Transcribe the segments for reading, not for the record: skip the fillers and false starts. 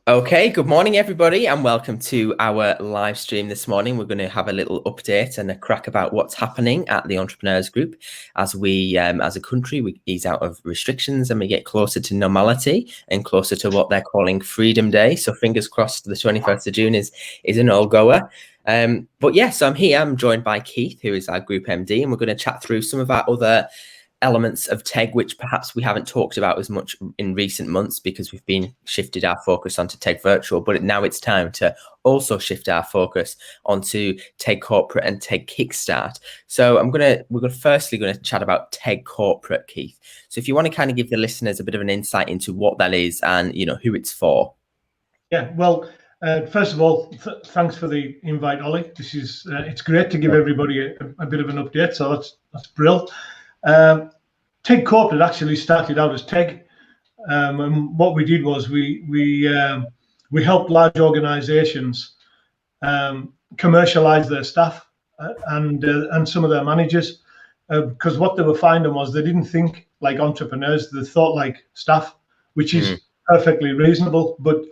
Okay, good morning, everybody, and welcome to our live stream this morning. We're going to have a little update and a crack about what's happening at the Entrepreneurs Group as we, as a country, we ease out of restrictions and we get closer to normality and closer to what they're calling Freedom Day. So fingers crossed, the 21st of June is an all-goer. But yes, I'm here. I'm joined by Keith, who is our Group MD, and we're going to chat through some of our other elements of TEG, which perhaps we haven't talked about as much in recent months because we've been shifted our focus onto TEG Virtual, but now it's time to also shift our focus onto TEGcorprate and TEGkickstart. So we're firstly going to chat about TEGcorprate, Keith. So if you want to kind of give the listeners a bit of an insight into what that is and who it's for. Yeah, well, first of all, thanks for the invite, Ollie. This is it's great to give everybody a bit of an update, so that's brilliant. TEGcorprate actually started out as TEG, and what we did was we helped large organisations commercialise their staff and some of their managers, because what they were finding was they didn't think like entrepreneurs; they thought like staff, which is perfectly reasonable. But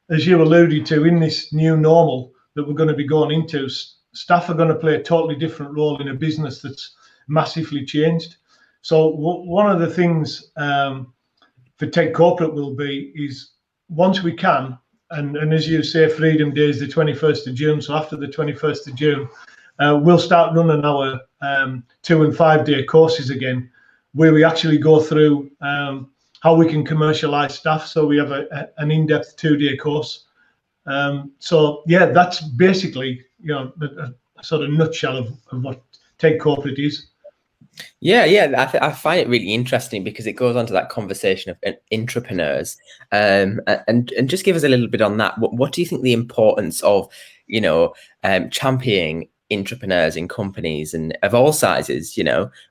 as you alluded to, in this new normal that we're going to be going into, staff are going to play a totally different role in a business that's massively changed. So one of the things for TEGcorprate will be is once we can, and as you say, Freedom Day is the 21st of June. So after the 21st of June, we'll start running our 2 and 5 day courses again, where we actually go through how we can commercialize staff. So we have an in-depth 2-day course. So yeah, that's basically a sort of nutshell of what TEGcorprate is. Yeah, I find it really interesting because it goes on to that conversation of intrapreneurs, and just give us a little bit on that. What do you think the importance of championing intrapreneurs in companies and of all sizes,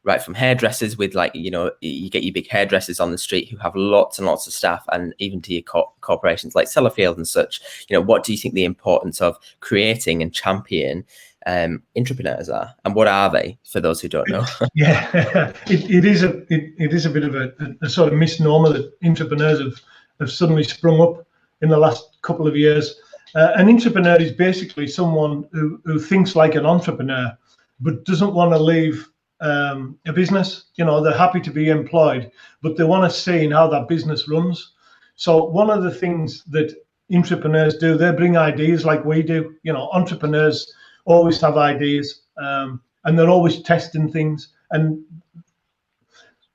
right from hairdressers with you get your big hairdressers on the street who have lots and lots of staff, and even to your corporations like Sellafield and such. What do you think the importance of creating and championing intrapreneurs are, and what are they for those who don't know? Yeah, it is a bit of a sort of misnomer that intrapreneurs have suddenly sprung up in the last couple of years. An intrapreneur is basically someone who thinks like an entrepreneur but doesn't want to leave a business. They're happy to be employed, but they want to see how that business runs. So one of the things that intrapreneurs do, they bring ideas like we do. Entrepreneurs always have ideas, and they're always testing things, and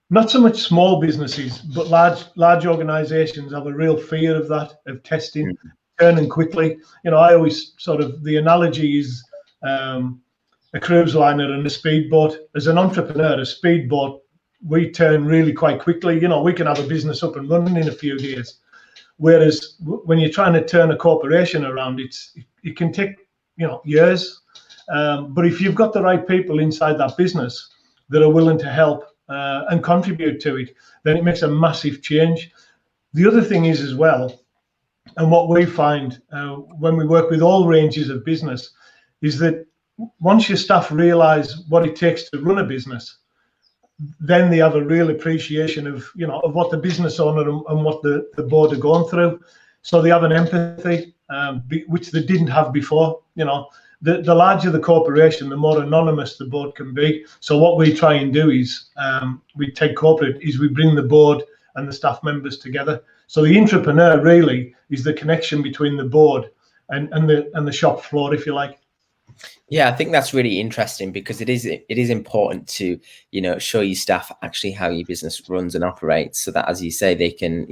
not so much small businesses, but large organizations have a real fear of that, of testing, turning quickly. I always the analogy is a cruise liner and a speedboat. As an entrepreneur, a speedboat, we turn really quite quickly. We can have a business up and running in a few days. Whereas when you're trying to turn a corporation around, it can take years. But if you've got the right people inside that business that are willing to help and contribute to it, then it makes a massive change. The other thing is as well, and what we find when we work with all ranges of business, is that once your staff realize what it takes to run a business, then they have a real appreciation of what the business owner and what the board are going through. So they have an empathy which they didn't have before. The larger the corporation, the more anonymous the board can be. So what we try and do is we TEGcorprate is we bring the board and the staff members together. So the intrapreneur really is the connection between the board and the shop floor, if you like. Yeah, I think that's really interesting because it is important to show your staff actually how your business runs and operates, so that, as you say, they can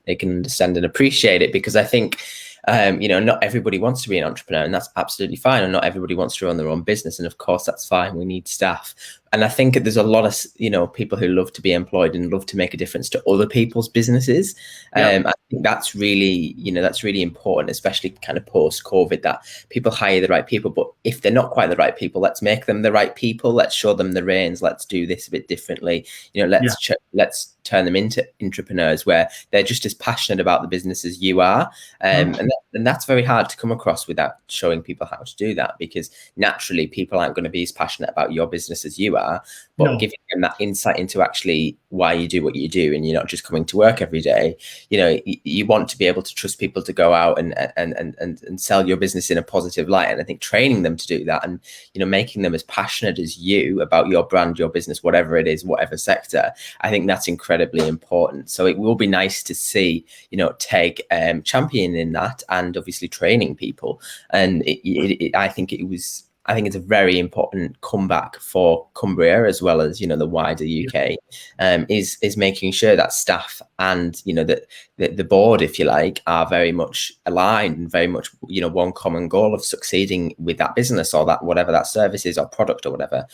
understand and appreciate it. Because I think not everybody wants to be an entrepreneur, and that's absolutely fine, and not everybody wants to run their own business, and of course that's fine. We need staff, and I think there's a lot of people who love to be employed and love to make a difference to other people's businesses. I think that's really important, especially kind of post COVID, that people hire the right people. But if they're not quite the right people, let's make them the right people. Let's show them the reins. Let's do this a bit differently. Let's turn them into intrapreneurs where they're just as passionate about the business as you are. And and that's very hard to come across without showing people how to do that, because naturally people aren't going to be as passionate about your business as you are, but No. giving them that insight into actually why you do what you do, and you're not just coming to work every day. You want to be able to trust people to go out and sell your business in a positive light. And I think training them to do that, and making them as passionate as you about your brand, your business, whatever it is, whatever sector, I think that's incredibly important. So it will be nice to see TEG championing that, and obviously training people. And I think it's a very important comeback for Cumbria, as well as the wider UK, is making sure that staff and that the board, if you like, are very much aligned and very much one common goal of succeeding with that business, or that whatever that service is or product or whatever.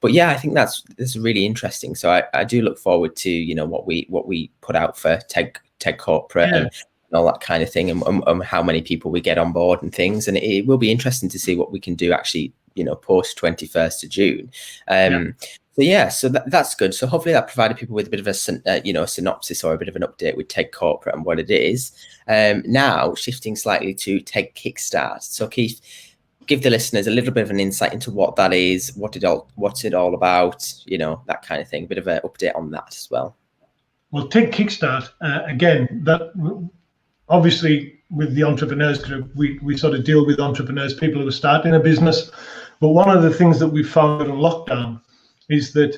But yeah, I think that's really interesting. So I do look forward to what we put out for TEGcorprate, and all that kind of thing, and how many people we get on board and things. And it will be interesting to see what we can do actually, post 21st of June. So that's good. So hopefully that provided people with a bit of a synopsis or a bit of an update with TEGcorprate and what it is. Now shifting slightly to TEGkickstart. So Keith, give the listeners a little bit of an insight into what that is, what's it all about, that kind of thing. A bit of an update on that as well. Well, TEGkickstart, again, that obviously with the Entrepreneurs Group, we sort of deal with entrepreneurs, people who are starting a business. But one of the things that we found in lockdown is that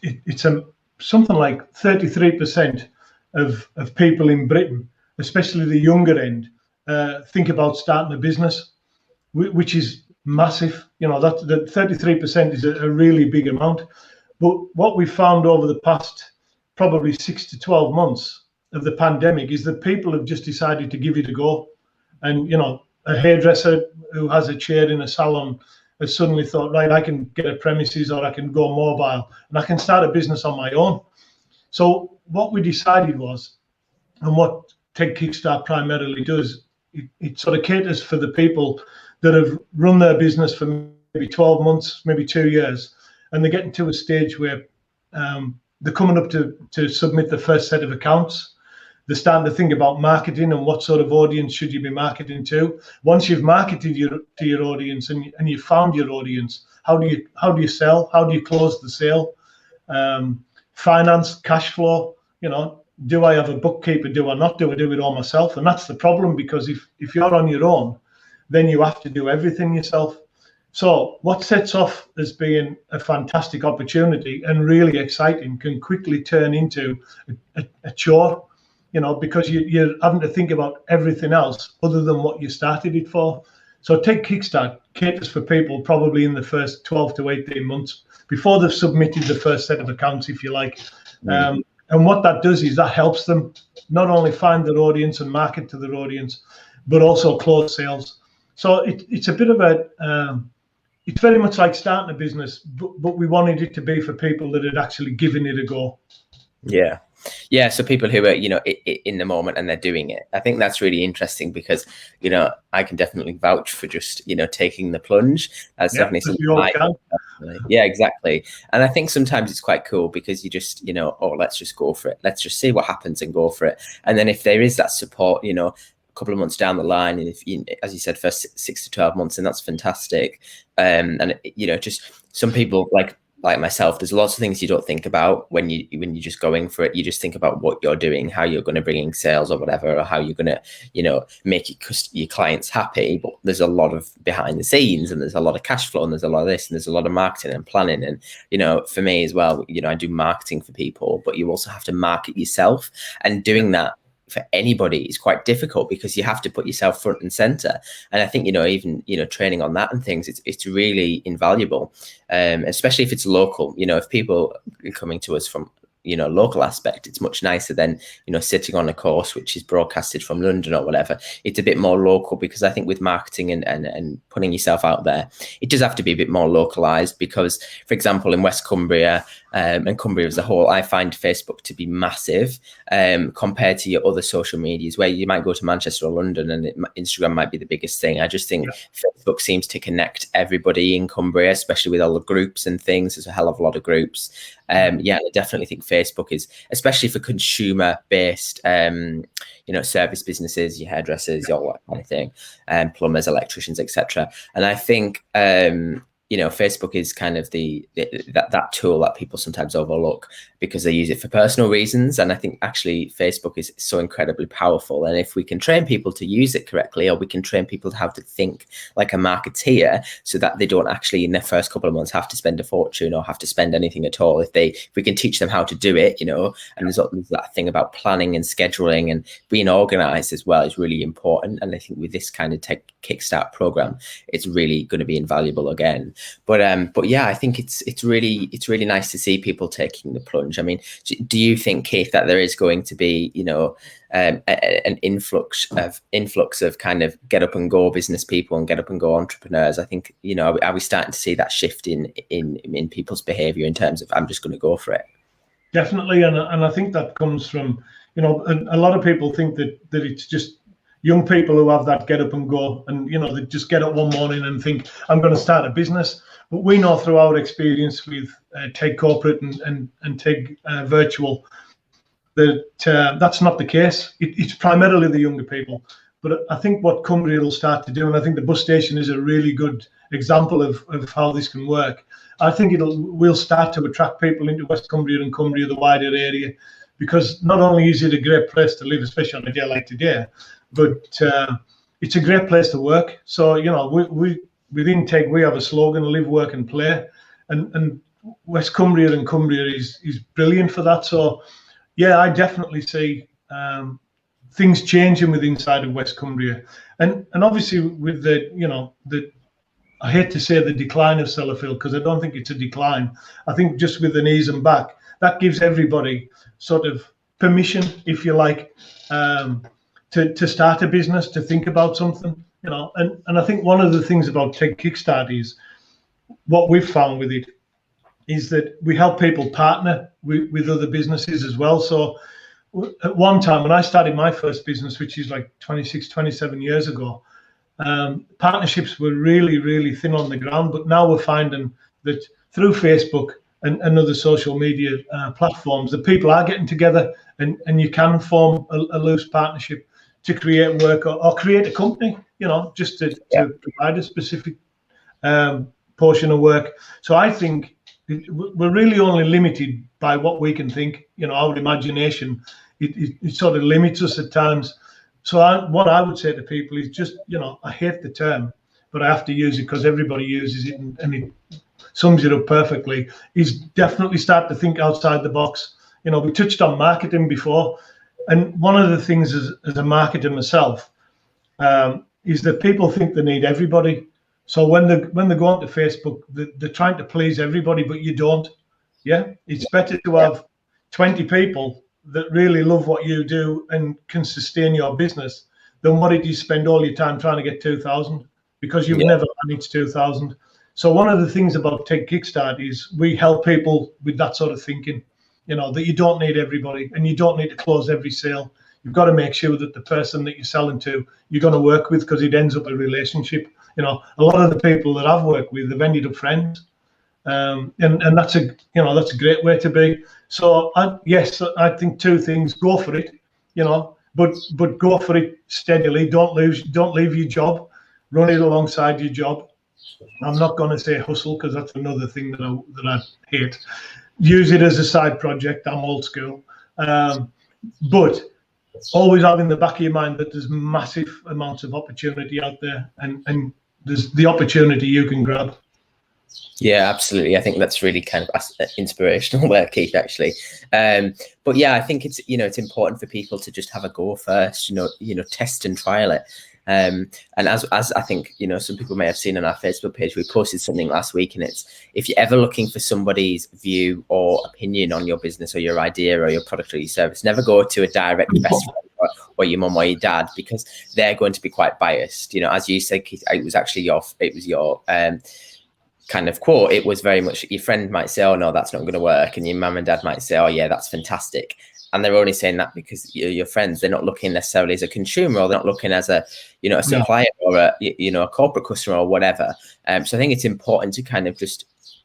it's something like 33% of people in Britain, especially the younger end, think about starting a business, which is massive. That 33% is a really big amount. But what we found over the past probably 6 to 12 months of the pandemic is that people have just decided to give it a go. And a hairdresser who has a chair in a salon has suddenly thought, right, I can get a premises, or I can go mobile, and I can start a business on my own. So what we decided was, and what TEGkickstart primarily does, it sort of caters for the people that have run their business for maybe 12 months, maybe 2 years, and they're getting to a stage where they're coming up to submit the first set of accounts. They're starting to think about marketing and what sort of audience should you be marketing to. Once you've marketed to your audience and you've found your audience, how do you sell? How do you close the sale? Finance, cash flow. Do I have a bookkeeper? Do I not? Do I do it all myself? And that's the problem, because if you're on your own, then you have to do everything yourself. So what sets off as being a fantastic opportunity and really exciting can quickly turn into a chore. Because you're having to think about everything else other than what you started it for. So TEGkickstart caters for people probably in the first 12 to 18 months before they've submitted the first set of accounts, if you like. And what that does is that helps them not only find their audience and market to their audience, but also close sales. So it's a bit of it's very much like starting a business, but we wanted it to be for people that had actually given it a go. Yeah. So people who are, in the moment and they're doing it. I think that's really interesting, because, I can definitely vouch for just, taking the plunge. That's definitely something Yeah, exactly. And I think sometimes it's quite cool, because you just, let's just go for it. Let's just see what happens and go for it. And then if there is that support, a couple of months down the line, and if as you said, first 6 to 12 months, and that's fantastic. And just some people like myself, there's lots of things you don't think about when you're just going for it. You just think about what you're doing, how you're going to bring in sales or whatever, or how you're going to, make your clients happy. But there's a lot of behind the scenes, and there's a lot of cash flow, and there's a lot of this, and there's a lot of marketing and planning. And, for me as well, I do marketing for people, but you also have to market yourself, and doing that for anybody is quite difficult, because you have to put yourself front and center. And I think, even, training on that and things, it's really invaluable, especially if it's local. If people are coming to us from, local aspect, it's much nicer than, sitting on a course which is broadcasted from London or whatever. It's a bit more local, because I think with marketing and putting yourself out there, it does have to be a bit more localized, because, for example, in West Cumbria, and Cumbria as a whole, I find Facebook to be massive compared to your other social medias where you might go to Manchester or London and Instagram might be the biggest thing. I just think Facebook seems to connect everybody in Cumbria, especially with all the groups and things. There's a hell of a lot of groups. I definitely think Facebook is, especially for consumer-based, service businesses, your hairdressers, all that kind of thing, plumbers, electricians, etc. And I think Facebook is kind of that tool that people sometimes overlook because they use it for personal reasons. And I think actually Facebook is so incredibly powerful. And if we can train people to use it correctly, or we can train people how to think like a marketeer so that they don't actually in their first couple of months have to spend a fortune or have to spend anything at all. If we can teach them how to do it, and there's that thing about planning and scheduling and being organized as well is really important. And I think with this kind of TEGkickstart program, it's really going to be invaluable again. But yeah, I think it's really nice to see people taking the plunge. I mean, do you think, Keith, that there is going to be an influx of kind of get up and go business people and get up and go entrepreneurs? I think are we starting to see that shift in people's behavior in terms of I'm just going to go for it? Definitely, and I think that comes from a lot of people think that it's just young people who have that get up and go, and they just get up one morning and think I'm going to start a business. But we know through our experience with TEGcorprate and TEG Virtual that that's not the case. It's primarily the younger people. But I think what Cumbria will start to do, and I think the bus station is a really good example of how this can work. I think we'll start to attract people into West Cumbria and Cumbria, the wider area, because not only is it a great place to live, especially on a day like today, but it's a great place to work. So we within TEG we have a slogan: live, work, and play, and West Cumbria and Cumbria is brilliant for that. So yeah, I definitely see things changing with inside of West Cumbria, and obviously with the I hate to say the decline of Sellafield because I don't think it's a decline. I think just with the knees and back, that gives everybody sort of permission, if you like, to start a business, to think about something, and I think one of the things about TEGkickstart is what we've found with it is that we help people partner with other businesses as well. So at one time when I started my first business, which is like 26, 27 years ago, partnerships were really, really thin on the ground. But now we're finding that through Facebook and other social media platforms, that people are getting together and you can form a loose partnership to create work or create a company, just to provide a specific portion of work. So I think we're really only limited by what we can think. Our imagination, it sort of limits us at times. So what I would say to people is just, I hate the term, but I have to use it because everybody uses it and it sums it up perfectly, is definitely start to think outside the box. We touched on marketing before. And one of the things as a marketer myself is that people think they need everybody. So when they go onto Facebook, they're trying to please everybody, but you don't. Yeah, it's better to have 20 people that really love what you do and can sustain your business than what it is spend all your time trying to get 2,000 because you've never managed 2,000. So one of the things about TEGkickstart is we help people with that sort of thinking, that you don't need everybody and you don't need to close every sale. You've got to make sure that the person that you're selling to, you're going to work with because it ends up a relationship. A lot of the people that I've worked with have ended up friends. And that's a great way to be. So I think two things: go for it, but go for it steadily. Don't leave your job. Run it alongside your job. I'm not going to say hustle because that's another thing that I hate. Use it as a side project. I'm old school, but always have in the back of your mind that there's massive amounts of opportunity out there, and there's the opportunity you can grab. Yeah, absolutely. I think that's really kind of inspirational there, Keith, actually. But yeah, I think it's important for people to just have a go first, test and trial it. And as I think, some people may have seen on our Facebook page, we posted something last week, and it's, if you're ever looking for somebody's view or opinion on your business or your idea or your product or your service, never go to a direct best friend or your mum or your dad, because they're going to be quite biased. As you said, Keith, it was your kind of quote, it was very much your friend might say, oh no, that's not going to work, and your mum and dad might say, oh yeah, that's fantastic. And they're only saying that because you're your friends. They're not looking necessarily as a consumer, or they're not looking as a, you know, a supplier or a, you know, a corporate customer or whatever. So I think it's important to kind of just,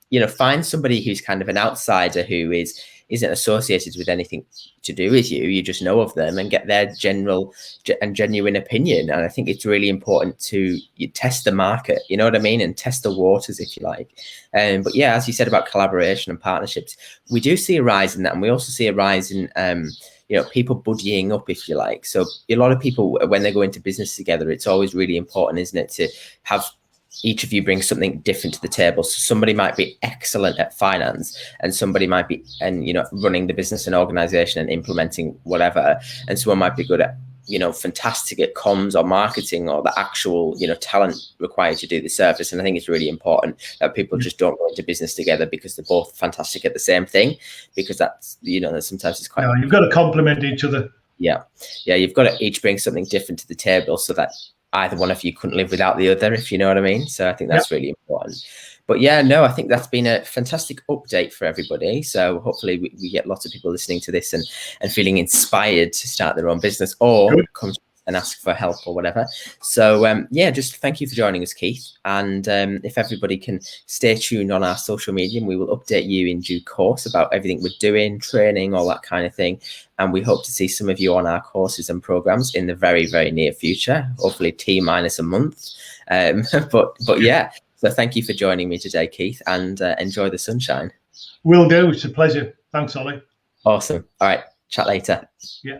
you know, find somebody who's kind of an outsider who isn't associated with anything to do with you. You just know of them, and get their general and genuine opinion. And I think it's really important to test the market, you know what I mean, and test the waters, if you like. But yeah, as you said about collaboration and partnerships, we do see a rise in that, and we also see a rise in you know, people buddying up, if you like. So a lot of people, when they go into business together, it's always really important, isn't it, to have each of you bring something different to the table. So somebody might be excellent at finance, and somebody might be, and you know, running the business and organization and implementing whatever, and someone might be good at, you know, fantastic at comms or marketing or the actual, you know, talent required to do the service. And I think it's really important that people just don't go into business together because they're both fantastic at the same thing, because that's, you know, that sometimes it's quite, you've got to complement each other. Yeah, you've got to each bring something different to the table, so that either one of you couldn't live without the other, if you know what I mean. So I think that's really important. But yeah, no, I think that's been a fantastic update for everybody. So hopefully we get lots of people listening to this and feeling inspired to start their own business, or come and ask for help or whatever. So yeah, just thank you for joining us, Keith. And if everybody can stay tuned on our social media, and we will update you in due course about everything we're doing, training, all that kind of thing. And we hope to see some of you on our courses and programs in the very, very near future, hopefully T-minus a month. But yeah, so thank you for joining me today, Keith, and enjoy the sunshine. Will do. It's a pleasure. Thanks, Ollie. Awesome. All right. Chat later. Yeah.